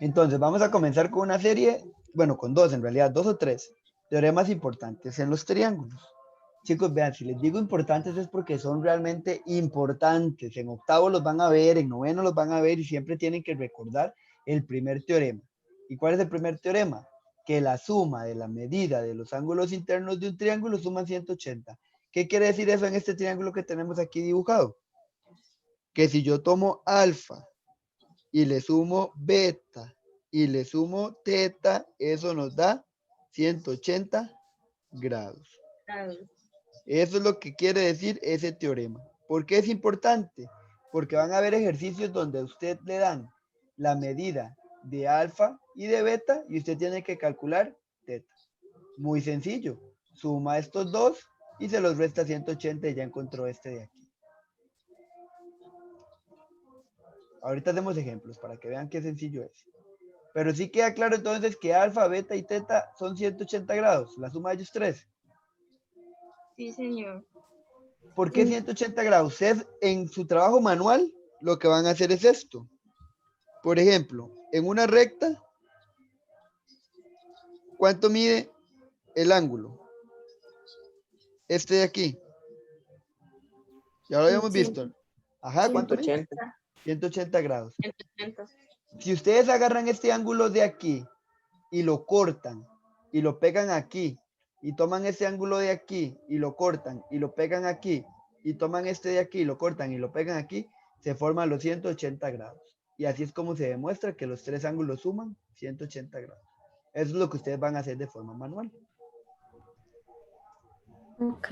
Entonces, vamos a comenzar con una serie, bueno, con dos en realidad, dos o tres teoremas importantes en los triángulos. Chicos, vean, si les digo importantes es porque son realmente importantes. En octavo los van a ver, en noveno los van a ver y siempre tienen que recordar el primer teorema. ¿Y cuál es el primer teorema? Que la suma de la medida de los ángulos internos de un triángulo suman 180. ¿Qué quiere decir eso en este triángulo que tenemos aquí dibujado? Que si yo tomo alfa y le sumo beta y le sumo teta, eso nos da 180 grados. Eso es lo que quiere decir ese teorema. ¿Por qué es importante? Porque van a haber ejercicios donde a usted le dan la medida de alfa y de beta y usted tiene que calcular teta. Muy sencillo. Suma estos dos y se los resta 180 y ya encontró este de aquí. Ahorita hacemos ejemplos para que vean qué sencillo es. Pero sí queda claro entonces que alfa, beta y teta son 180 grados, la suma de ellos tres. Sí, señor. ¿Por qué 180 grados? Ustedes en su trabajo manual lo que van a hacer es esto. Por ejemplo, en una recta, ¿cuánto mide el ángulo? Este de aquí. Ya lo habíamos visto. Ajá, ¿cuánto mide? 180. 180 grados. 180. Si ustedes agarran este ángulo de aquí y lo cortan y lo pegan aquí y toman ese ángulo de aquí y lo cortan y lo pegan aquí y toman este de aquí y lo cortan y lo pegan aquí, se forman los 180 grados. Y así es como se demuestra que los tres ángulos suman 180 grados. Eso es lo que ustedes van a hacer de forma manual. Ok.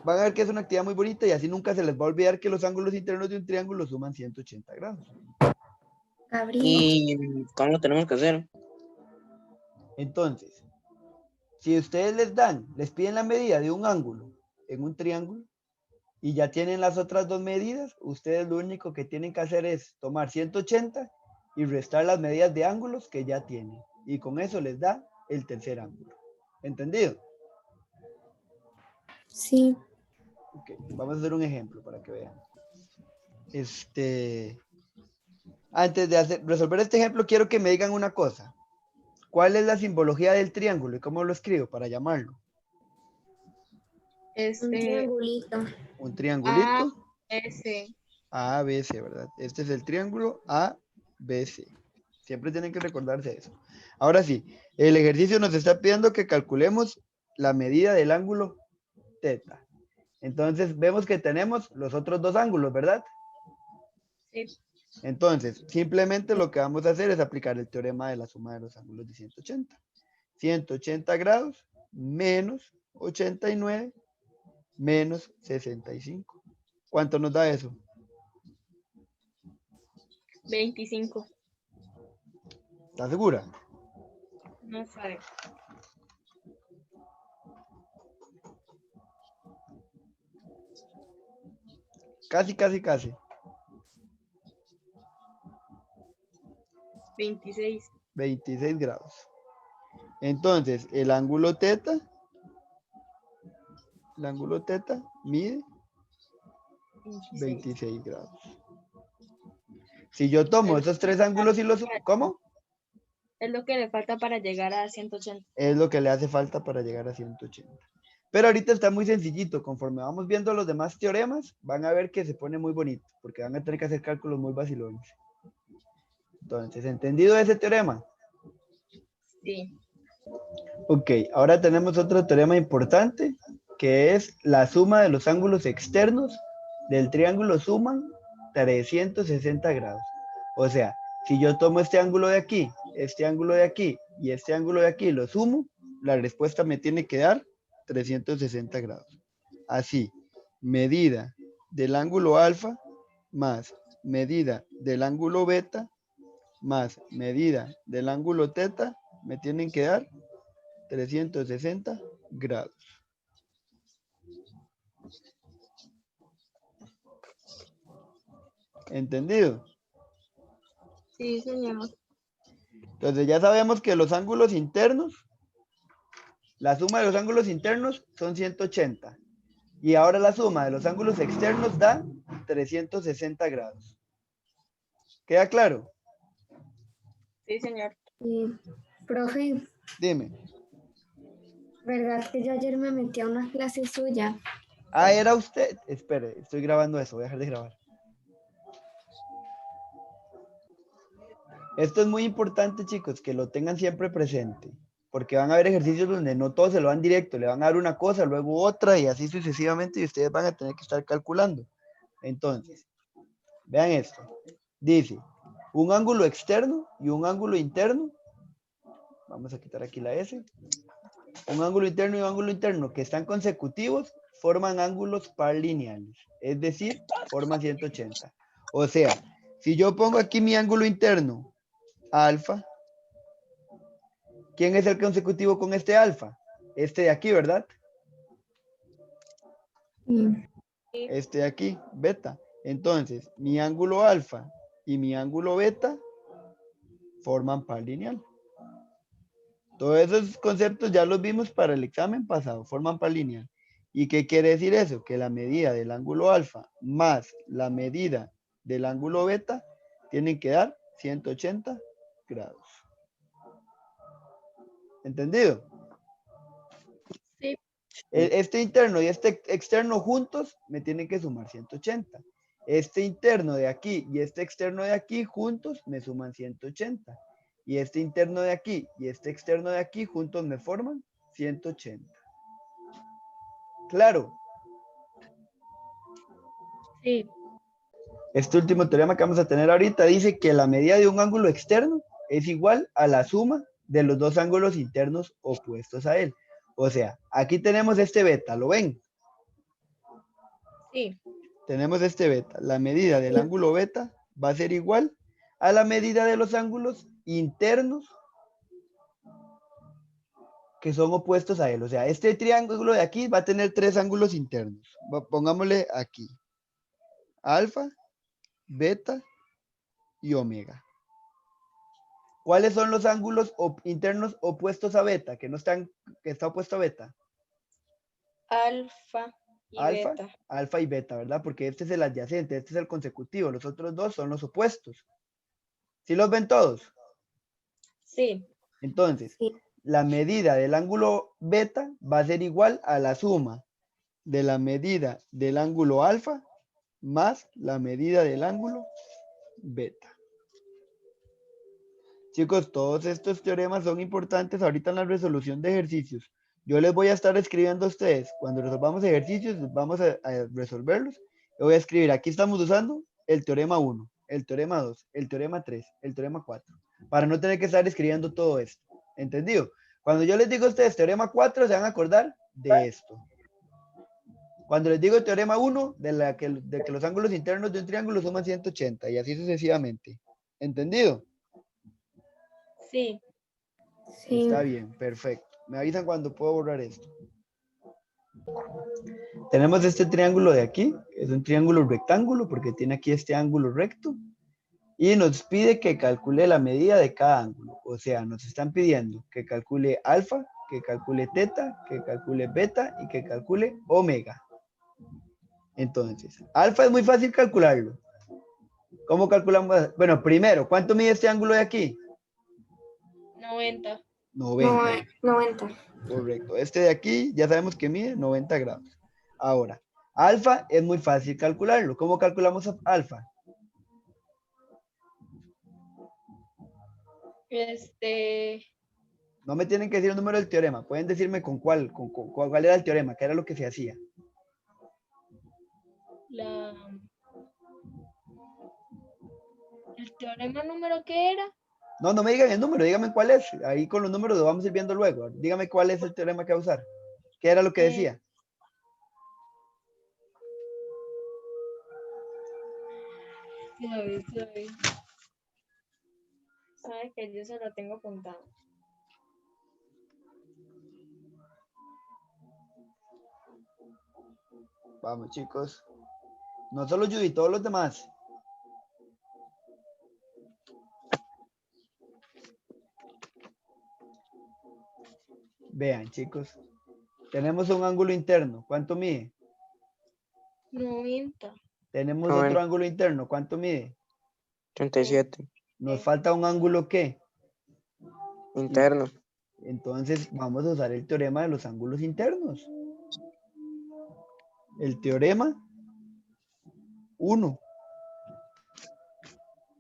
Van a ver que es una actividad muy bonita y así nunca se les va a olvidar que los ángulos internos de un triángulo suman 180 grados. Gabriel. ¿Y cómo lo tenemos que hacer? Entonces, si ustedes les piden la medida de un ángulo en un triángulo y ya tienen las otras dos medidas, ustedes lo único que tienen que hacer es tomar 180 y restar las medidas de ángulos que ya tienen. Y con eso les da el tercer ángulo. ¿Entendido? Sí. Ok, vamos a hacer un ejemplo para que vean. Antes de resolver este ejemplo, quiero que me digan una cosa. ¿Cuál es la simbología del triángulo y cómo lo escribo para llamarlo? Un triangulito. Un triangulito. S. ABC, ¿verdad? Este es el triángulo ABC. Siempre tienen que recordarse eso. Ahora sí, el ejercicio nos está pidiendo que calculemos la medida del ángulo teta. Entonces, vemos que tenemos los otros dos ángulos, ¿verdad? Sí. Entonces, simplemente lo que vamos a hacer es aplicar el teorema de la suma de los ángulos de 180. 180 grados menos 89 menos 65. ¿Cuánto nos da eso? 25. ¿Estás segura? No sabe. Casi, casi, casi. 26. 26 grados. Entonces, el ángulo teta mide 26 grados. Si yo tomo esos tres ángulos y los... ¿Cómo? Es lo que le falta para llegar a 180. Es lo que le hace falta para llegar a 180. Pero ahorita está muy sencillito. Conforme vamos viendo los demás teoremas, van a ver que se pone muy bonito, porque van a tener que hacer cálculos muy vacilones. Entonces, ¿entendido ese teorema? Sí. Ok, ahora tenemos otro teorema importante, que es la suma de los ángulos externos del triángulo suman 360 grados. O sea, si yo tomo este ángulo de aquí, este ángulo de aquí y este ángulo de aquí, lo sumo, la respuesta me tiene que dar 360 grados. Así, medida del ángulo alfa más medida del ángulo beta más medida del ángulo teta me tienen que dar 360 grados. ¿Entendido? Sí, señor. Entonces ya sabemos que los ángulos internos, la suma de los ángulos internos son 180. Y ahora la suma de los ángulos externos da 360 grados. ¿Queda claro? Sí, señor. Profe, Dime. ¿verdad que yo ayer me metí a una clase suya? Ah, era usted. Espere, estoy grabando eso. Voy a dejar de grabar. Esto es muy importante, chicos, que lo tengan siempre presente, porque van a haber ejercicios donde no todos se lo dan directo, le van a dar una cosa, luego otra y así sucesivamente y ustedes van a tener que estar calculando. Entonces, vean esto. Dice, un ángulo externo y un ángulo interno. Vamos a quitar aquí la S. Un ángulo interno y un ángulo interno que están consecutivos forman ángulos par lineales, es decir, forman 180. O sea, si yo pongo aquí mi ángulo interno alfa, ¿quién es el consecutivo con este alfa? Este de aquí, ¿verdad? Sí. Este de aquí, beta. Entonces, mi ángulo alfa y mi ángulo beta forman par lineal. Todos esos conceptos ya los vimos para el examen pasado, forman par lineal. ¿Y qué quiere decir eso? Que la medida del ángulo alfa más la medida del ángulo beta tienen que dar 180 grados. ¿Entendido? Sí. Este interno y este externo juntos me tienen que sumar 180. Este interno de aquí y este externo de aquí juntos me suman 180. Y este interno de aquí y este externo de aquí juntos me forman 180. Claro, Sí. este último teorema que vamos a tener ahorita dice que la medida de un ángulo externo es igual a la suma de los dos ángulos internos opuestos a él. O sea, aquí tenemos este beta, ¿lo ven? Sí. Tenemos este beta. La medida del ángulo beta va a ser igual a la medida de los ángulos internos que son opuestos a él. O sea, este triángulo de aquí va a tener tres ángulos internos. Pongámosle aquí. Alfa, beta y omega. ¿Cuáles son los ángulos internos opuestos a beta? Que está opuesto a beta. Alfa y Alfa, beta. alfa y beta, ¿verdad? Porque este es el adyacente, este es el consecutivo. Los otros dos son los opuestos. ¿Sí los ven todos? Sí. Entonces, Sí. la medida del ángulo beta va a ser igual a la suma de la medida del ángulo alfa más la medida del ángulo beta. Chicos, todos estos teoremas son importantes ahorita en la resolución de ejercicios. Yo les voy a estar escribiendo a ustedes. Cuando resolvamos ejercicios, vamos a resolverlos. Yo voy a escribir, aquí estamos usando el teorema 1, el teorema 2, el teorema 3, el teorema 4, para no tener que estar escribiendo todo esto. ¿Entendido? Cuando yo les digo a ustedes teorema 4, se van a acordar de esto. Cuando les digo teorema 1, de que los ángulos internos de un triángulo suman 180 y así sucesivamente. ¿Entendido? Sí. Sí. Está bien, perfecto. Me avisan cuando puedo borrar esto. Tenemos este triángulo de aquí, es un triángulo rectángulo porque tiene aquí este ángulo recto y nos pide que calcule la medida de cada ángulo. O sea, nos están pidiendo que calcule alfa, que calcule teta, que calcule beta y que calcule omega. Entonces, alfa es muy fácil calcularlo. ¿Cómo calculamos? Bueno, primero, ¿cuánto mide este ángulo de aquí? 90. 90. 90. Correcto. Este de aquí ya sabemos que mide 90 grados. Ahora, alfa es muy fácil calcularlo. ¿Cómo calculamos alfa? No me tienen que decir el número del teorema. Pueden decirme con cuál era el teorema, qué era lo que se hacía. ¿El teorema número qué era? No, no me digan el número, díganme cuál es. Ahí con los números lo vamos a ir viendo luego. Dígame cuál es el teorema que va a usar. ¿Qué era lo que decía? Sabe que yo se lo tengo apuntado. Vamos, chicos. No solo Judy, todos los demás. Vean, chicos. Tenemos un ángulo interno. ¿Cuánto mide? 90. Tenemos otro ángulo interno. ¿Cuánto mide? 37. Nos falta un ángulo ¿qué? Interno. Entonces vamos a usar el teorema de los ángulos internos. El teorema 1.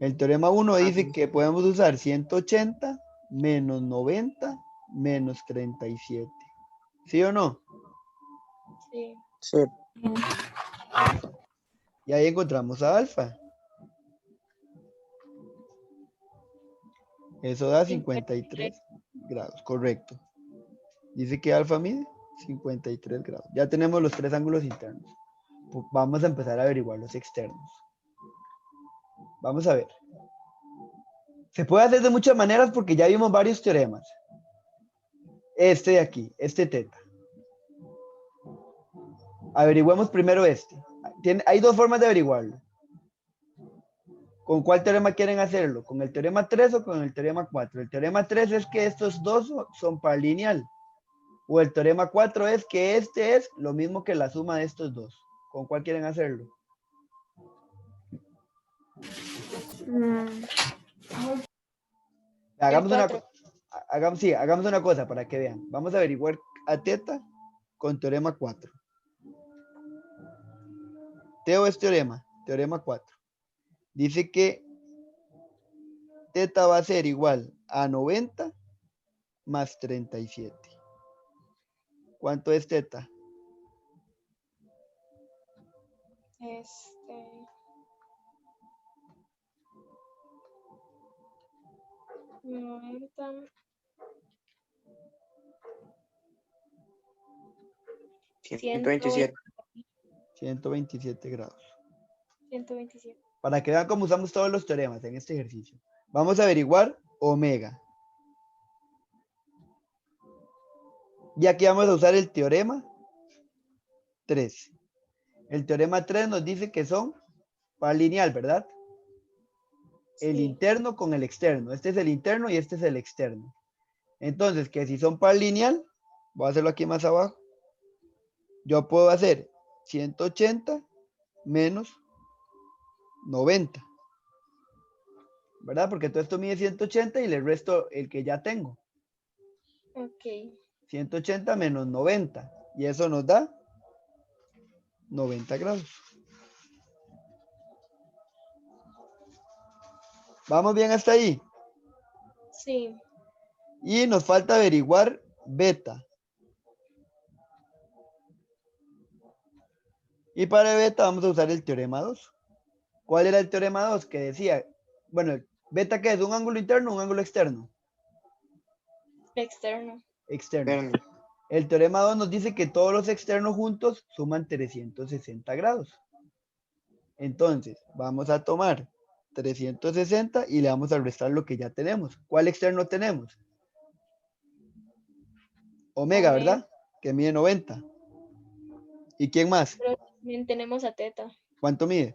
El teorema 1 dice que podemos usar 180 menos 90 menos 37. ¿Sí o no? Sí. Sí. Y ahí encontramos a alfa. Eso da 53 grados, correcto. Dice que alfa mide 53 grados. Ya tenemos los tres ángulos internos. Vamos a empezar a averiguar los externos. Vamos a ver. Se puede hacer de muchas maneras porque ya vimos varios teoremas. Este de aquí, este teta. Averigüemos primero este. Hay dos formas de averiguarlo. ¿Con cuál teorema quieren hacerlo? ¿Con el teorema 3 o con el teorema 4? El teorema 3 es que estos dos son par lineal. O el teorema 4 es que este es lo mismo que la suma de estos dos. ¿Con cuál quieren hacerlo? Hagamos una cosa para que vean. Vamos a averiguar a teta con teorema 4. Teo es teorema 4. Dice que teta va a ser igual a 90 más 37. ¿Cuánto es teta? 90. 127. 127 grados. 127. Para que vean cómo usamos todos los teoremas en este ejercicio. Vamos a averiguar omega. Y aquí vamos a usar el teorema 3. El teorema 3 nos dice que son par lineal, ¿verdad? El Sí. interno con el externo. Este es el interno y este es el externo. Entonces, que si son par lineal, voy a hacerlo aquí más abajo. Yo puedo hacer 180 menos 90. ¿Verdad? Porque todo esto mide 180 y le resto el que ya tengo. Ok. 180 menos 90. Y eso nos da 90 grados. ¿Vamos bien hasta ahí? Sí. Y nos falta averiguar beta. Y para beta vamos a usar el teorema 2. ¿Cuál era el teorema 2? Que decía, bueno, beta ¿qué es? ¿Un ángulo interno o un ángulo externo? Externo. Externo. Interno. El teorema 2 nos dice que todos los externos juntos suman 360 grados. Entonces, vamos a tomar 360 y le vamos a restar lo que ya tenemos. ¿Cuál externo tenemos? Omega, ¿verdad? Que mide 90. ¿Y quién más? Pero también tenemos a teta. ¿Cuánto mide?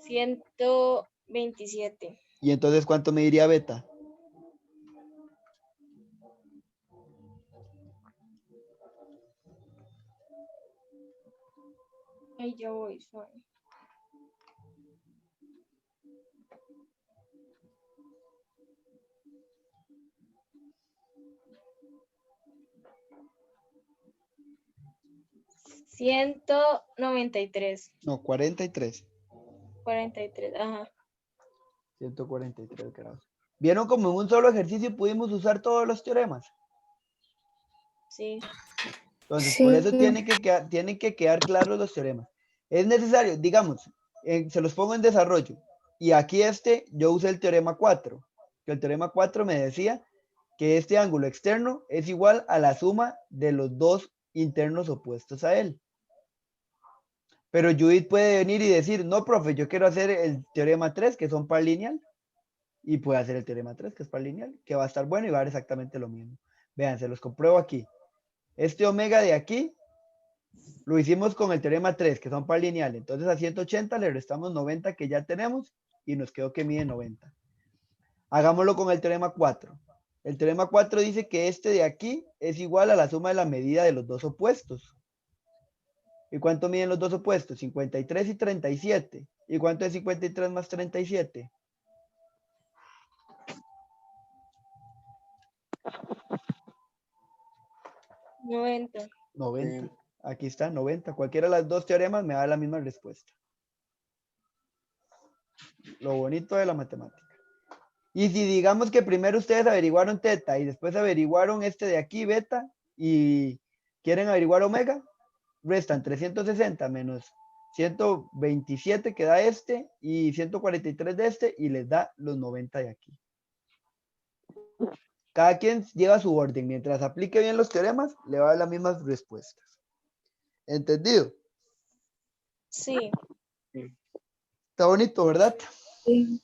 127. Y entonces, ¿cuánto mediría beta? Ahí ya voy. Sorry. $193. No, 43. 43. Ajá. 143 grados. ¿Vieron como en un solo ejercicio pudimos usar todos los teoremas? Sí. Entonces, Sí. por eso tienen que quedar claros los teoremas. Es necesario, digamos, se los pongo en desarrollo. Y aquí yo usé el teorema 4. Que el teorema 4 me decía que este ángulo externo es igual a la suma de los dos internos opuestos a él. Pero Judith puede venir y decir, no, profe, yo quiero hacer el teorema 3, que son par lineal. Y puede hacer el teorema 3, que es par lineal, que va a estar bueno y va a dar exactamente lo mismo. Vean, se los compruebo aquí. Este omega de aquí lo hicimos con el teorema 3, que son par lineal. Entonces a 180 le restamos 90 que ya tenemos y nos quedó que mide 90. Hagámoslo con el teorema 4. El teorema 4 dice que este de aquí es igual a la suma de la medida de los dos opuestos. ¿Y cuánto miden los dos opuestos? 53 y 37. ¿Y cuánto es 53 más 37? 90. 90. Aquí está, 90. Cualquiera de las dos teoremas me da la misma respuesta. Lo bonito de la matemática. Y si digamos que primero ustedes averiguaron teta y después averiguaron este de aquí, beta, y quieren averiguar omega, restan 360 menos 127 que da este y 143 de este y les da los 90 de aquí. Cada quien lleva su orden. Mientras aplique bien los teoremas, le va a dar las mismas respuestas. ¿Entendido? Sí. Está bonito, ¿verdad? Sí.